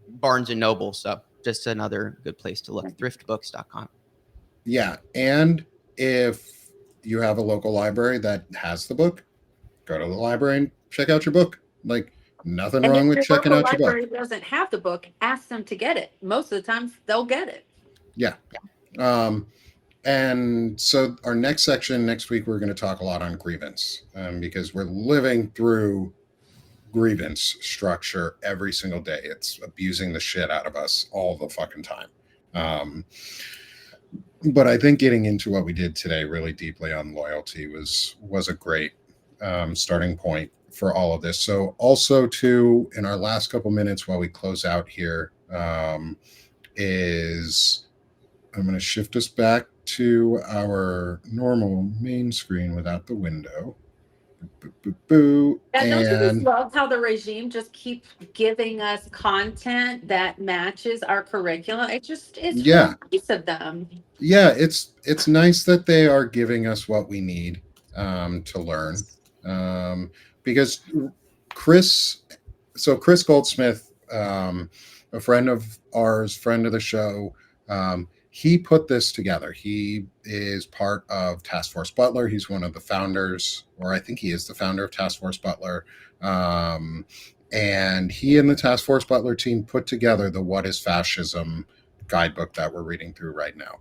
Barnes and Noble. So just another good place to look. Thriftbooks.com. yeah, and if you have a local library that has the book, go to the library and check out your book. Like, nothing And if wrong with your checking local out your book. library doesn't have the book, ask them to get it. Most of the time, they'll get it. Yeah. Um, and so our next section next week, we're going to talk a lot on grievance, because we're living through grievance structure every single day. It's abusing the shit out of us all the fucking time. Um, but I think getting into what we did today really deeply on loyalty was a great starting point for all of this. So also too, in our last couple minutes while we close out here, is I'm going to shift us back to our normal main screen without the window. Boo, boo, boo. Yeah, don't you just And love how the regime just keeps giving us content that matches our curriculum? It's really yeah, nice of them. yeah, it's nice that they are giving us what we need to learn, um, because Chris, so Chris Goldsmith, a friend of ours, friend of the show, he put this together. He is part of Task Force Butler. He's one of the founders, or I think he is the founder of Task Force Butler. Um, and he and the Task Force Butler team put together the What is Fascism guidebook that we're reading through right now.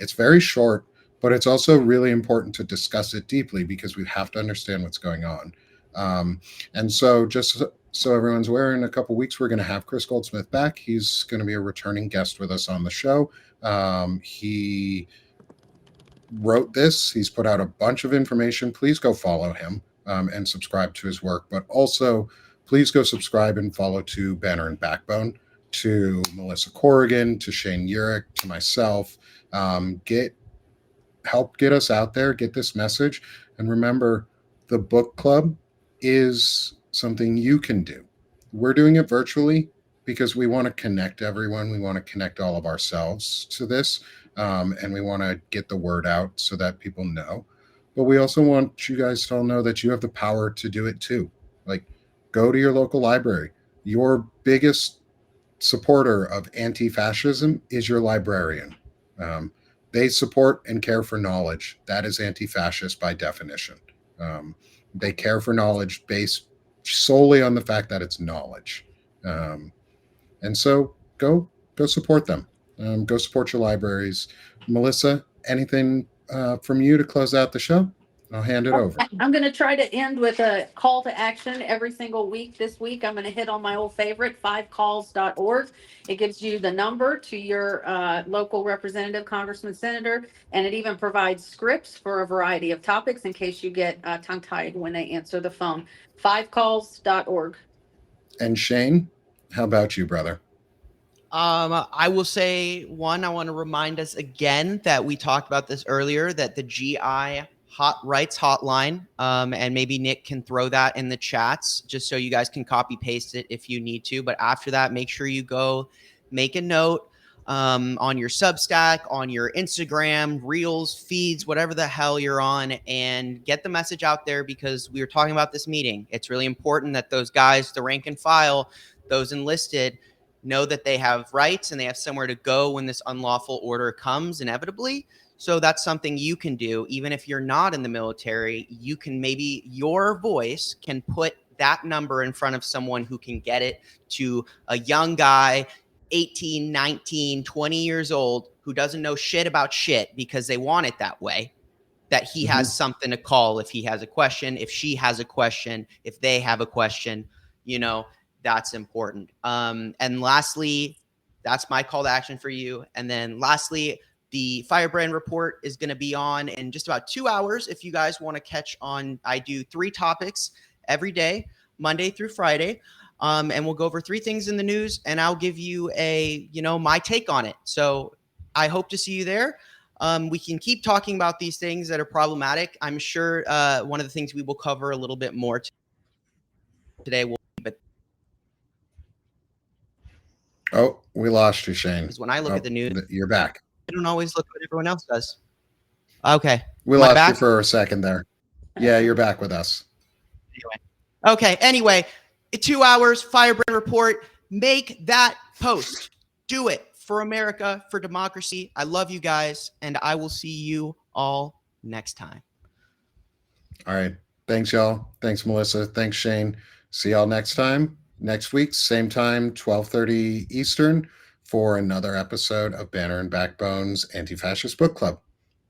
It's very short, but it's also really important to discuss it deeply because we have to understand what's going on. And so, just so everyone's aware, in a couple weeks, we're going to have Chris Goldsmith back. He's going to be a returning guest with us on the show. He wrote this, he's put out a bunch of information. Please go follow him and subscribe to his work, but also please go subscribe and follow to Banner and Backbone, to Melissa Corrigan, to Shane Urich, to myself. Help get us out there, get this message. And remember, the book club is something you can do. We're doing it virtually because we want to connect everyone. We want to connect all of ourselves to this. And we want to get the word out so that people know. But we also want you guys to all know that you have the power to do it too. Like, go to your local library. Your biggest supporter of anti fascism is your librarian. Um, they support and care for knowledge. That is anti fascist by definition. Um, they care for knowledge based solely on the fact that it's knowledge. Um, and so go support them. Go support your libraries. Melissa, anything from you to close out the show? I'll hand it over. I'm going to try to end with a call to action every single week. This week, I'm going to hit on my old favorite, 5calls.org. It gives you the number to your local representative, congressman, senator, and it even provides scripts for a variety of topics in case you get tongue-tied when they answer the phone. 5calls.org. And Shane, how about you, brother? I will say, one, I want to remind us again that we talked about this earlier, that the GI Hot Rights Hotline, and maybe Nick can throw that in the chats just so you guys can copy paste it if you need to. But after that, make sure you go make a note on your Substack, on your Instagram, Reels, feeds, whatever the hell you're on, and get the message out there, because we were talking about this meeting. It's really important that those guys, the rank and file, those enlisted, know that they have rights and they have somewhere to go when this unlawful order comes inevitably. So that's something you can do. Even if you're not in the military, you can, maybe your voice can put that number in front of someone who can get it to a young guy, 18, 19, 20 years old, who doesn't know shit about shit because they want it that way, that he has something to call if he has a question, if she has a question, if they have a question, you know. That's important. And lastly, that's my call to action for you. And then lastly, the Firebrand Report is going to be on in just about 2 hours. If you guys want to catch on, I do 3 topics every day, Monday through Friday. And we'll go over 3 things in the news, and I'll give you my take on it. So I hope to see you there. We can keep talking about these things that are problematic. I'm sure one of the things we will cover a little bit more today will be, but Oh, we lost you, Shane. because when I look at the news, you're back. I don't always look what everyone else does. Okay. We lost you for a second there. Yeah, you're back with us. Anyway, 2 hours, Firebrand Report. Make that post. Do it for America, for democracy. I love you guys, and I will see you all next time. All right. Thanks, y'all. Thanks, Melissa. Thanks, Shane. See y'all next time. Next week, same time, 12:30 Eastern, for another episode of Banner and Backbone's Anti-Fascist Book Club.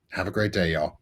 Have a great day, y'all.